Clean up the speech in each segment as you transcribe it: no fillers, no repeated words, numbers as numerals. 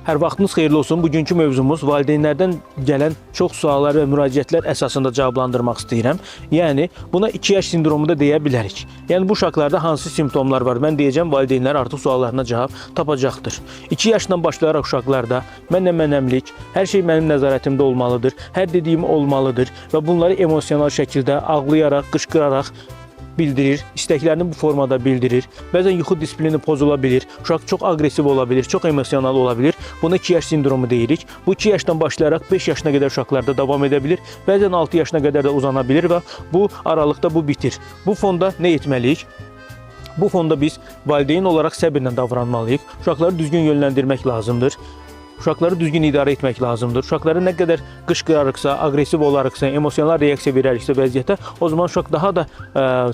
Hər vaxtınız xeyirli olsun. Bugünkü mövzumuz valideynlərdən gələn çox suallar və müraciətlər əsasında cavablandırmaq istəyirəm. Yəni, buna 2 yaş sindromu da deyə bilərik. Yəni, bu uşaqlarda hansı simptomlar var? Mən deyəcəm, valideynlər artıq suallarına cavab tapacaqdır. 2 yaşdan başlayaraq uşaqlarda mənəmlik, hər şey mənim nəzarətimdə olmalıdır, hər dediyim olmalıdır və bunları emosional şəkildə ağlayaraq, qışqıraraq bildirir, istəklərini bu formada bildirir. Bəzən yuxu disiplini pozula bilir, uşaq çox aqressiv ola bilir, çox emosional ola bilir. Buna 2 yaş sindromu deyirik. Bu 2 yaşdan başlayaraq 5 yaşına qədər uşaqlarda davam edə bilir. Bəzən 6 yaşına qədər də uzana bilir və bu aralıqda bu bitir. Bu fonda nə etməliyik? Bu fonda biz valideyn olaraq səbirlə davranmalıyıq. Uşaqları düzgün yönləndirmək lazımdır. Uşaqları düzgün idarə etmək lazımdır. Uşaqları nə qədər qışqırarıqsa, aqressiv olarıqsa, emosional reaksiya verəriksə vəziyyətə, o zaman uşaq daha da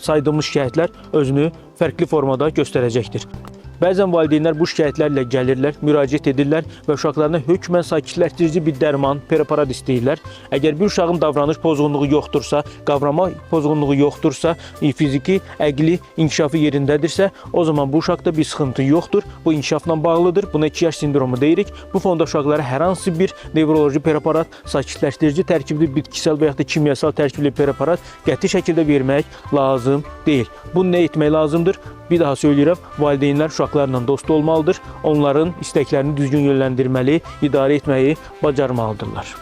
saydığımız şikayətlər özünü fərqli formada göstərəcəkdir. Bəzən valideynlər bu şikayətlərlə gəlirlər, müraciət edirlər və uşaqlarına hökmən sakitləşdirici bir dərman, preparat istəyirlər. Əgər bir uşağın davranış pozğunluğu yoxdursa, qavrama pozğunluğu yoxdursa, fiziki, əqli inkişafı yerindədirsə, o zaman bu uşaqda bir sıxıntı yoxdur. Bu inkişafla bağlıdır. Buna 2 yaş sindromu deyirik. Bu fonda uşaqlara hər hansı bir nevroloji preparat, sakitləşdirici tərkibli bitkisel və ya da kimyasal tərkibli preparat qəti şəkildə vermək lazım deyil. Bunu nə etmək lazımdır? Bir daha söyləyirəm, valideynlər uşaqlarla dost olmalıdır, onların istəklərini düzgün yönləndirməli, idarə etməyi bacarmalıdırlar.